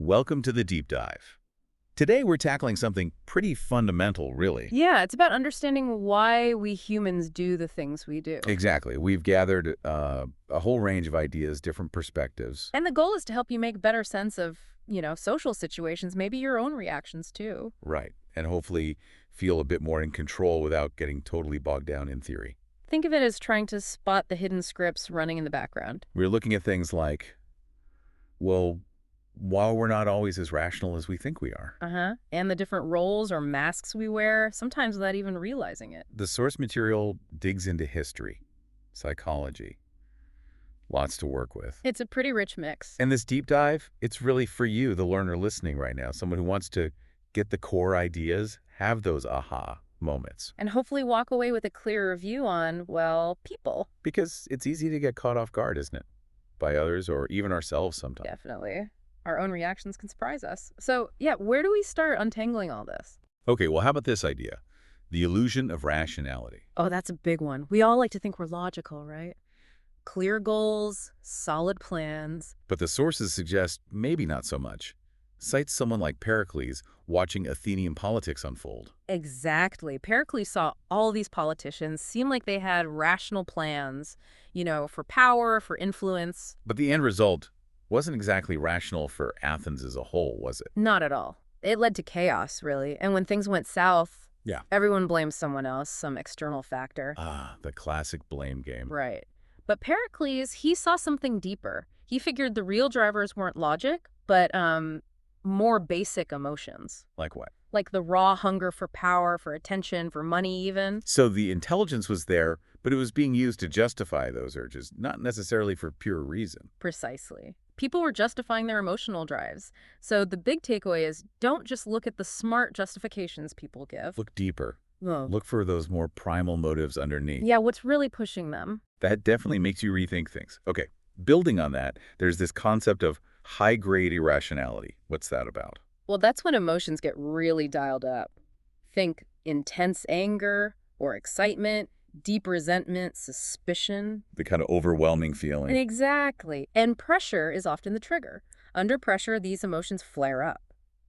Welcome to the deep dive. Today we're tackling something pretty fundamental, really. Yeah, it's about understanding why we humans do the things we do. Exactly. We've gathered a whole range of ideas, different perspectives. And the goal is to help you make better sense of, social situations, maybe your own reactions too. Right. And hopefully feel a bit more in control without getting totally bogged down in theory. Think of it as trying to spot the hidden scripts running in the background. We're looking at things like, well, while we're not always as rational as we think we are. And the different roles or masks we wear, sometimes without even realizing it. The source material digs into history, psychology, lots to work with. It's a pretty rich mix. And this deep dive, it's really for you, the learner listening right now, someone who wants to get the core ideas, have those aha moments. And hopefully walk away with a clearer view on, well, people. Because it's easy to get caught off guard, isn't it? By others or even ourselves sometimes. Definitely. Our own reactions can surprise us. So, yeah, where do we start untangling all this? Okay, well, how about this idea? The illusion of rationality. Oh, that's a big one. We all like to think we're logical, right? Clear goals, solid plans. But the sources suggest maybe not so much. Cite someone like Pericles watching Athenian politics unfold. Exactly. Pericles saw all these politicians seem like they had rational plans, for power, for influence. But the end result wasn't exactly rational for Athens as a whole, was it? Not at all. It led to chaos, really. And when things went south, Yeah. everyone blamed someone else, some external factor. Ah, the classic blame game. Right. But Pericles, he saw something deeper. He figured the real drivers weren't logic, but more basic emotions. Like what? Like the raw hunger for power, for attention, for money even. So the intelligence was there, but it was being used to justify those urges, not necessarily for pure reason. Precisely. People were justifying their emotional drives. So the big takeaway is don't just look at the smart justifications people give. Look deeper. Whoa. Look for those more primal motives underneath. Yeah, what's really pushing them? That definitely makes you rethink things. Okay, building on that, there's this concept of high-grade irrationality. What's that about? Well, that's when emotions get really dialed up. Think intense anger or excitement, deep resentment, suspicion. The kind of overwhelming feeling. Exactly. And pressure is often the trigger. Under pressure, these emotions flare up.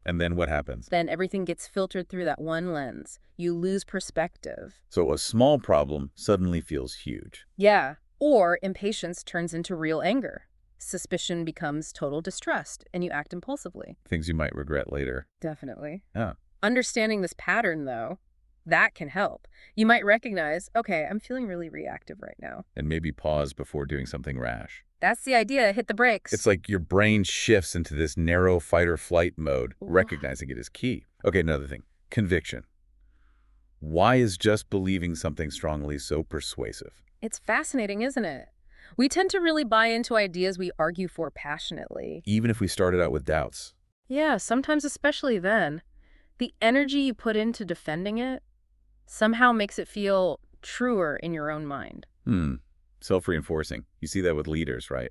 And then what happens? Then everything gets filtered through that one lens. You lose perspective. So a small problem suddenly feels huge. Yeah. Or impatience turns into real anger. Suspicion becomes total distrust, and you act impulsively. Things you might regret later. Definitely. Yeah. Understanding this pattern, though, that can help. You might recognize, okay, I'm feeling really reactive right now. And maybe pause before doing something rash. That's the idea. Hit the brakes. It's like your brain shifts into this narrow fight-or-flight mode. Ooh. Recognizing it is key. Okay, another thing. Conviction. Why is just believing something strongly so persuasive? It's fascinating, isn't it? We tend to really buy into ideas we argue for passionately. Even if we started out with doubts. Yeah, sometimes especially then. The energy you put into defending it somehow makes it feel truer in your own mind. Self-reinforcing. You see that with leaders, right?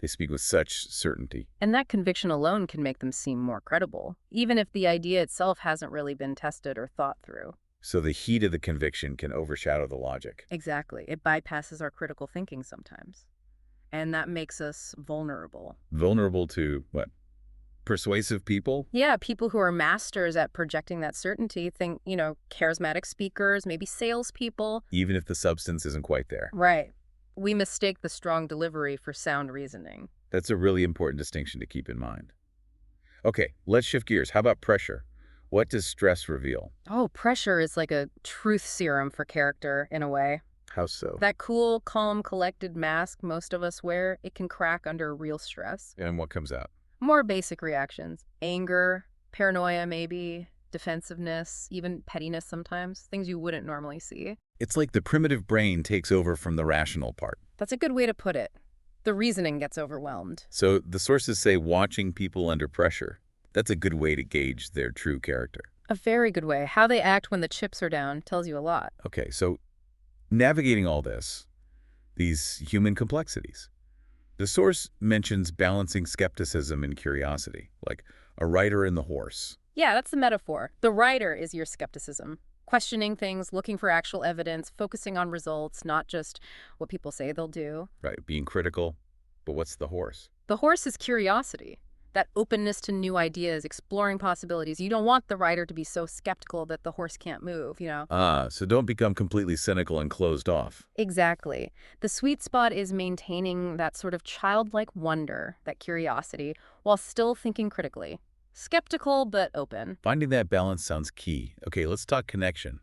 They speak with such certainty. And that conviction alone can make them seem more credible, even if the idea itself hasn't really been tested or thought through. So the heat of the conviction can overshadow the logic. Exactly. It bypasses our critical thinking sometimes. And that makes us vulnerable. Vulnerable to what? Persuasive people? Yeah, people who are masters at projecting that certainty. Think, charismatic speakers, maybe salespeople. Even if the substance isn't quite there. Right. We mistake the strong delivery for sound reasoning. That's a really important distinction to keep in mind. Okay, let's shift gears. How about pressure? What does stress reveal? Oh, pressure is like a truth serum for character, in a way. How so? That cool, calm, collected mask most of us wear, it can crack under real stress. And what comes out? More basic reactions. Anger, paranoia maybe, defensiveness, even pettiness sometimes. Things you wouldn't normally see. It's like the primitive brain takes over from the rational part. That's a good way to put it. The reasoning gets overwhelmed. So the sources say watching people under pressure. That's a good way to gauge their true character. A very good way. How they act when the chips are down tells you a lot. Okay, so navigating all this, these human complexities, the source mentions balancing skepticism and curiosity, like a rider and the horse. Yeah, that's the metaphor. The rider is your skepticism. Questioning things, looking for actual evidence, focusing on results, not just what people say they'll do. Right, being critical. But what's the horse? The horse is curiosity. That openness to new ideas, exploring possibilities. You don't want the writer to be so skeptical that the horse can't move, you know? Ah, so don't become completely cynical and closed off. Exactly. The sweet spot is maintaining that sort of childlike wonder, that curiosity, while still thinking critically. Skeptical, but open. Finding that balance sounds key. Okay, let's talk connection.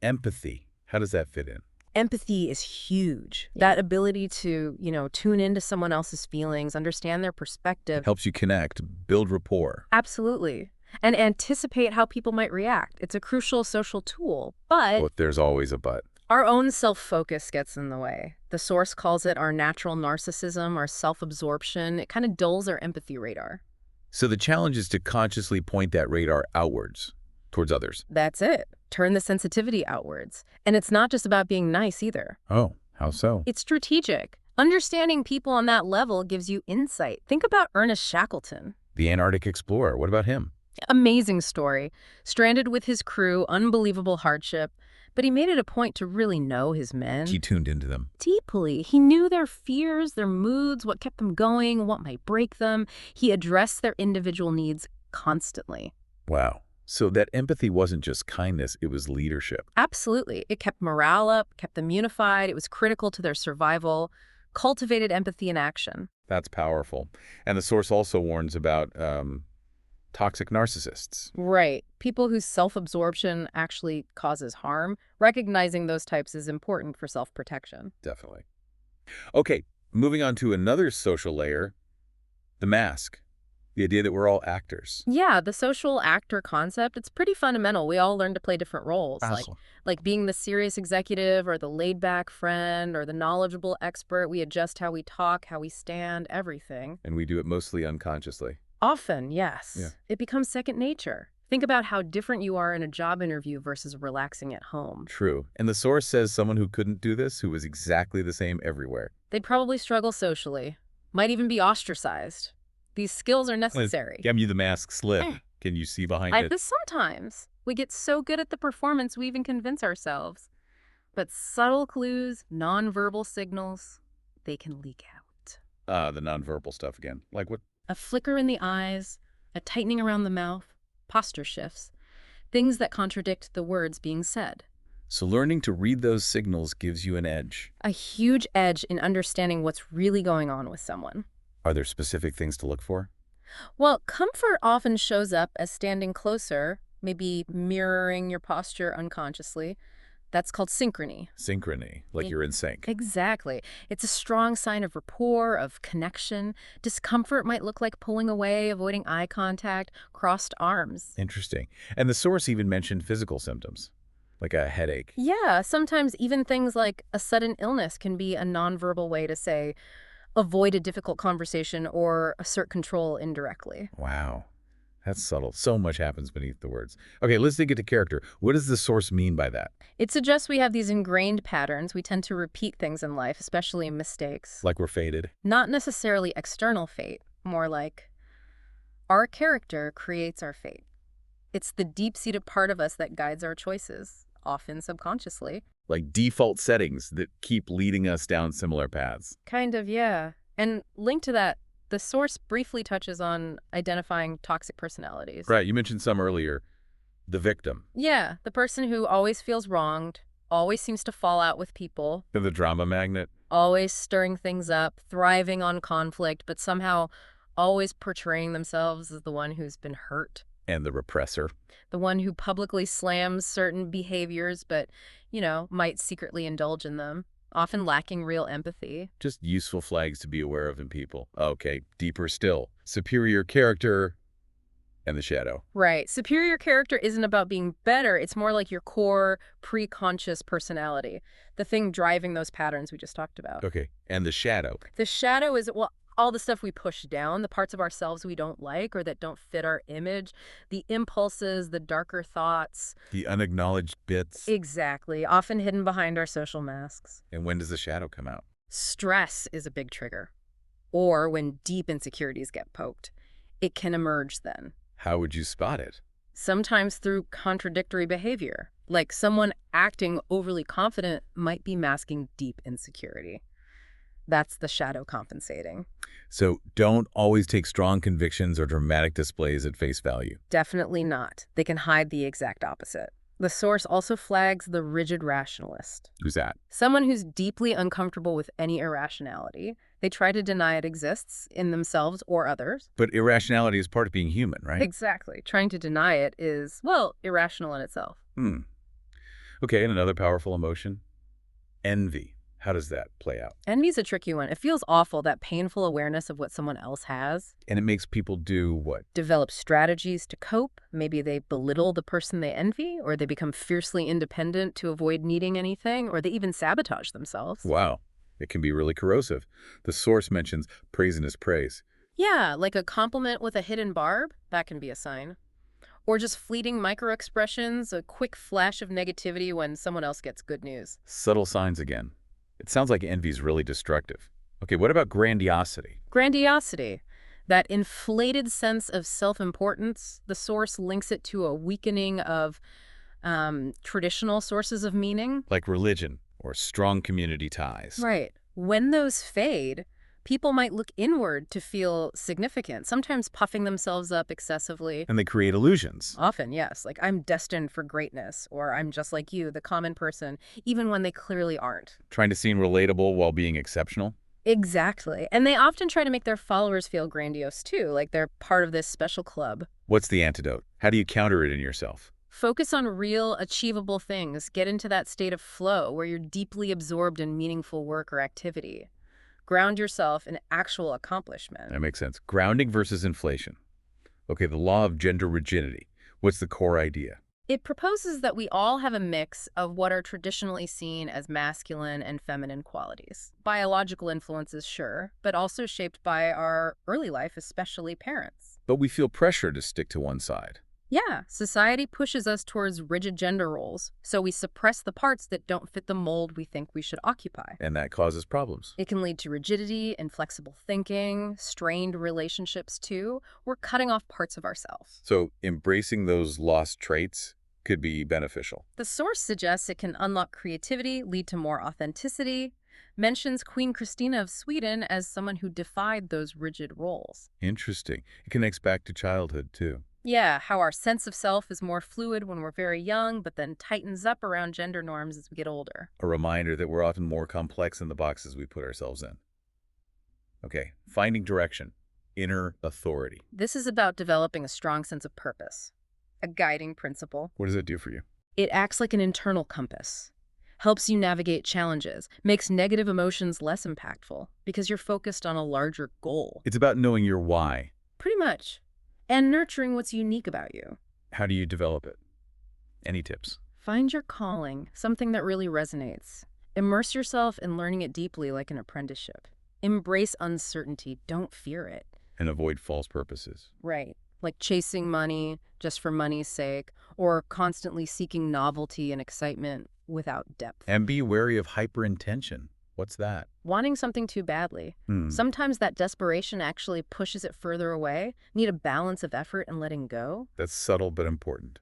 Empathy. How does that fit in? Empathy is huge. Yeah. That ability to, tune into someone else's feelings, understand their perspective. Helps you connect, build rapport. Absolutely. And anticipate how people might react. It's a crucial social tool, but But there's always a but. our own self-focus gets in the way. The source calls it our natural narcissism, our self-absorption. It kind of dulls our empathy radar. So the challenge is to consciously point that radar outwards, towards others. That's it. Turn the sensitivity outwards. And it's not just about being nice either. Oh, how so? It's strategic. Understanding people on that level gives you insight. Think about Ernest Shackleton. The Antarctic explorer, what about him? Amazing story. Stranded with his crew, unbelievable hardship. But he made it a point to really know his men. He tuned into them. Deeply. He knew their fears, their moods, what kept them going, what might break them. He addressed their individual needs constantly. Wow. So that empathy wasn't just kindness, it was leadership. Absolutely. It kept morale up, kept them unified. It was critical to their survival. Cultivated empathy in action. That's powerful. And the source also warns about toxic narcissists. Right. People whose self-absorption actually causes harm. Recognizing those types is important for self-protection. Definitely. Okay, moving on to another social layer, the mask. The idea that we're all actors. Yeah, the social actor concept, it's pretty fundamental. We all learn to play different roles, like being the serious executive or the laid-back friend or the knowledgeable expert. We adjust how we talk, how we stand, everything. And we do it mostly unconsciously. Often, yes. Yeah. It becomes second nature. Think about how different you are in a job interview versus relaxing at home. True. And the source says someone who couldn't do this, who was exactly the same everywhere. They'd probably struggle socially, might even be ostracized. These skills are necessary. Give you the mask slip. Can you see behind it? Sometimes we get so good at the performance we even convince ourselves. But subtle clues, nonverbal signals, they can leak out. The nonverbal stuff again. Like what? A flicker in the eyes, a tightening around the mouth, posture shifts, things that contradict the words being said. So learning to read those signals gives you an edge. A huge edge in understanding what's really going on with someone. Are there specific things to look for? Well, comfort often shows up as standing closer, maybe mirroring your posture unconsciously. That's called synchrony. Synchrony, like you're in sync. Exactly. It's a strong sign of rapport, of connection. Discomfort might look like pulling away, avoiding eye contact, crossed arms. Interesting. And the source even mentioned physical symptoms, like a headache. Yeah, sometimes even things like a sudden illness can be a nonverbal way to say, avoid a difficult conversation or assert control indirectly. Wow. That's subtle. So much happens beneath the words. Okay, let's dig into character. What does the source mean by that? It suggests we have these ingrained patterns. We tend to repeat things in life, especially mistakes. Like we're fated? Not necessarily external fate, more like our character creates our fate. It's the deep-seated part of us that guides our choices, often subconsciously. Like default settings that keep leading us down similar paths. Kind of, yeah. And linked to that, the source briefly touches on identifying toxic personalities. Right, you mentioned some earlier. The victim. Yeah, the person who always feels wronged, always seems to fall out with people. The drama magnet. Always stirring things up, thriving on conflict, but somehow always portraying themselves as the one who's been hurt. And the repressor. The one who publicly slams certain behaviors, but, might secretly indulge in them. Often lacking real empathy. Just useful flags to be aware of in people. Okay, deeper still. Superior character and the shadow. Right. Superior character isn't about being better. It's more like your core, pre-conscious personality. The thing driving those patterns we just talked about. Okay, and the shadow. The shadow is, all the stuff we push down, the parts of ourselves we don't like or that don't fit our image, the impulses, the darker thoughts. The unacknowledged bits. Exactly, often hidden behind our social masks. And when does the shadow come out? Stress is a big trigger. Or when deep insecurities get poked. It can emerge then. How would you spot it? Sometimes through contradictory behavior. Like someone acting overly confident might be masking deep insecurity. That's the shadow compensating. So don't always take strong convictions or dramatic displays at face value. Definitely not. They can hide the exact opposite. The source also flags the rigid rationalist. Who's that? Someone who's deeply uncomfortable with any irrationality. They try to deny it exists in themselves or others. But irrationality is part of being human, right? Exactly. Trying to deny it is, well, irrational in itself. Okay, and another powerful emotion? Envy. How does that play out? Envy's a tricky one. It feels awful, that painful awareness of what someone else has. And it makes people do what? Develop strategies to cope. Maybe they belittle the person they envy, or they become fiercely independent to avoid needing anything, or they even sabotage themselves. Wow, it can be really corrosive. The source mentions praising is praise. Yeah, like a compliment with a hidden barb, that can be a sign. Or just fleeting microexpressions, a quick flash of negativity when someone else gets good news. Subtle signs again. It sounds like envy's really destructive. Okay, what about grandiosity? Grandiosity. That inflated sense of self-importance, the source links it to a weakening of traditional sources of meaning. Like religion or strong community ties. Right. When those fade, people might look inward to feel significant, sometimes puffing themselves up excessively. And they create illusions. Often, yes, like I'm destined for greatness, or I'm just like you, the common person, even when they clearly aren't. Trying to seem relatable while being exceptional. Exactly. And they often try to make their followers feel grandiose too, like they're part of this special club. What's the antidote? How do you counter it in yourself? Focus on real, achievable things. Get into that state of flow where you're deeply absorbed in meaningful work or activity. Ground yourself in actual accomplishment. That makes sense. Grounding versus inflation. Okay, the law of gender rigidity. What's the core idea? It proposes that we all have a mix of what are traditionally seen as masculine and feminine qualities. Biological influences, sure, but also shaped by our early life, especially parents. But we feel pressure to stick to one side. Yeah, society pushes us towards rigid gender roles, so we suppress the parts that don't fit the mold we think we should occupy. And that causes problems. It can lead to rigidity, inflexible thinking, strained relationships too. We're cutting off parts of ourselves. So embracing those lost traits could be beneficial. The source suggests it can unlock creativity, lead to more authenticity, mentions Queen Christina of Sweden as someone who defied those rigid roles. Interesting. It connects back to childhood, too. Yeah, how our sense of self is more fluid when we're very young, but then tightens up around gender norms as we get older. A reminder that we're often more complex than the boxes we put ourselves in. Okay, finding direction. Inner authority. This is about developing a strong sense of purpose, a guiding principle. What does it do for you? It acts like an internal compass, helps you navigate challenges, makes negative emotions less impactful because you're focused on a larger goal. It's about knowing your why. Pretty much. And nurturing what's unique about you. How do you develop it? Any tips? Find your calling, something that really resonates. Immerse yourself in learning it deeply like an apprenticeship. Embrace uncertainty, don't fear it. And avoid false purposes. Right. Like chasing money just for money's sake, or constantly seeking novelty and excitement without depth. And be wary of hyperintention. What's that? Wanting something too badly. Sometimes that desperation actually pushes it further away. Need a balance of effort and letting go. That's subtle but important.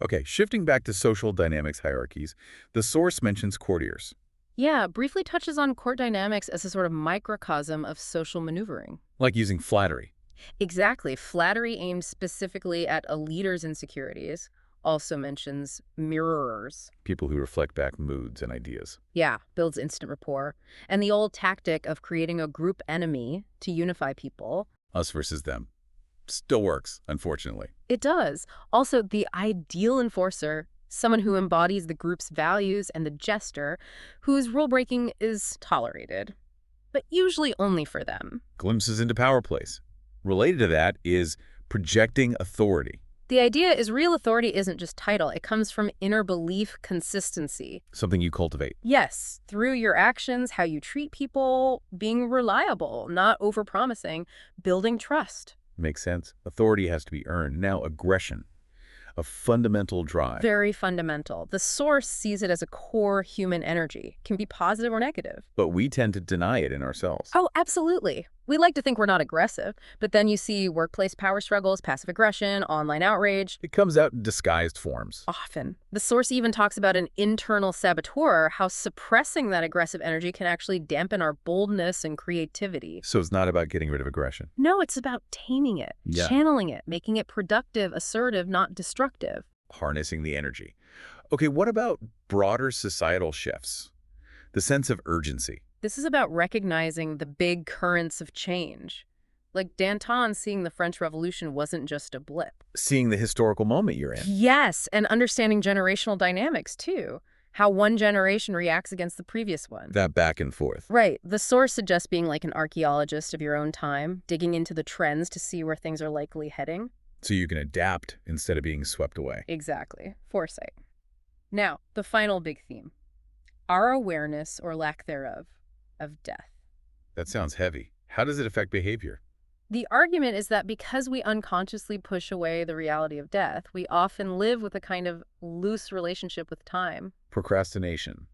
Okay, shifting back to social dynamics hierarchies, the source mentions courtiers. Yeah, briefly touches on court dynamics as a sort of microcosm of social maneuvering. Like using flattery. Exactly. Flattery aimed specifically at a leader's insecurities. Also mentions mirrorers. People who reflect back moods and ideas. Yeah, builds instant rapport. And the old tactic of creating a group enemy to unify people. Us versus them. Still works, unfortunately. It does. Also, the ideal enforcer, someone who embodies the group's values, and the jester, whose rule-breaking is tolerated, but usually only for them. Glimpses into power plays. Related to that is projecting authority. The idea is real authority isn't just title. It comes from inner belief consistency. Something you cultivate. Yes, through your actions, how you treat people, being reliable, not overpromising, building trust. Makes sense. Authority has to be earned. Now, aggression. A fundamental drive. Very fundamental. The source sees it as a core human energy. Can be positive or negative. But we tend to deny it in ourselves. Oh, absolutely. We like to think we're not aggressive, but then you see workplace power struggles, passive aggression, online outrage. It comes out in disguised forms. Often. The source even talks about an internal saboteur, how suppressing that aggressive energy can actually dampen our boldness and creativity. So it's not about getting rid of aggression. No, it's about taming it, channeling it, making it productive, assertive, not destructive. Harnessing the energy. Okay, what about broader societal shifts? The sense of urgency. This is about recognizing the big currents of change. Like Danton seeing the French Revolution wasn't just a blip. Seeing the historical moment you're in. Yes, and understanding generational dynamics, too. How one generation reacts against the previous one. That back and forth. Right. The source suggests being like an archaeologist of your own time, digging into the trends to see where things are likely heading. So you can adapt instead of being swept away. Exactly. Foresight. Now, the final big theme. Our awareness, or lack thereof, of death. That sounds heavy. How does it affect behavior? The argument is that because we unconsciously push away the reality of death, we often live with a kind of loose relationship with time. Procrastination.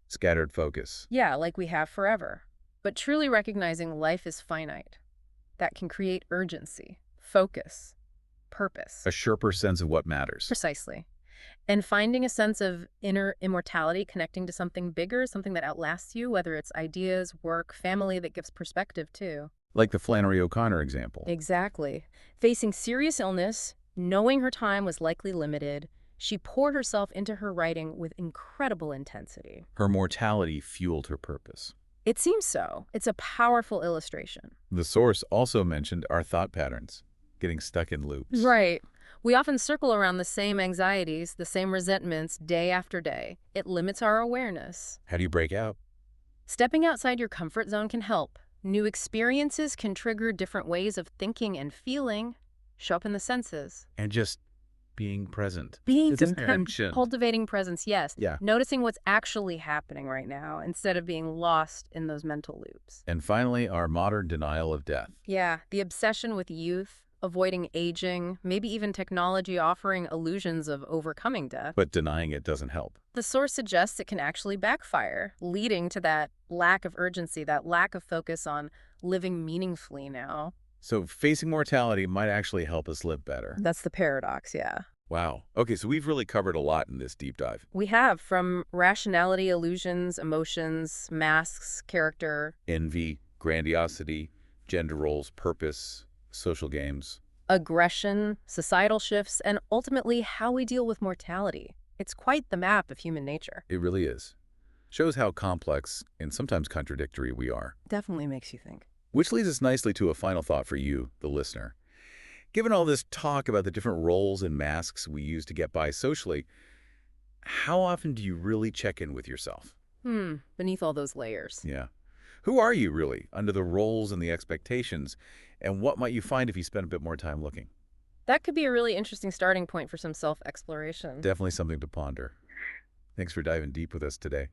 Scattered focus. Yeah, like we have forever. But truly recognizing life is finite. That can create urgency, focus, purpose. A sharper sense of what matters. Precisely. And finding a sense of inner immortality, connecting to something bigger, something that outlasts you, whether it's ideas, work, family, that gives perspective too. Like the Flannery O'Connor example. Exactly. Facing serious illness, knowing her time was likely limited, she poured herself into her writing with incredible intensity. Her mortality fueled her purpose. It seems so. It's a powerful illustration. The source also mentioned our thought patterns, getting stuck in loops. Right. We often circle around the same anxieties, the same resentments, day after day. It limits our awareness. How do you break out? Stepping outside your comfort zone can help. New experiences can trigger different ways of thinking and feeling. Sharpen the senses. And just being present. Being It's intention. Cultivating presence, yes. Yeah. Noticing what's actually happening right now instead of being lost in those mental loops. And finally, our modern denial of death. Yeah, the obsession with youth, avoiding aging, maybe even technology offering illusions of overcoming death. But denying it doesn't help. The source suggests it can actually backfire, leading to that lack of urgency, that lack of focus on living meaningfully now. So facing mortality might actually help us live better. That's the paradox, yeah. Wow. Okay, so we've really covered a lot in this deep dive. We have, from rationality, illusions, emotions, masks, character. Envy, grandiosity, gender roles, purpose, social games. Aggression, societal shifts, and ultimately how we deal with mortality. It's quite the map of human nature. It really is. Shows how complex and sometimes contradictory we are. Definitely makes you think. Which leads us nicely to a final thought for you, the listener. Given all this talk about the different roles and masks we use to get by socially, how often do you really check in with yourself? Beneath all those layers. Yeah. Who are you really under the roles and the expectations? And what might you find if you spend a bit more time looking? That could be a really interesting starting point for some self-exploration. Definitely something to ponder. Thanks for diving deep with us today.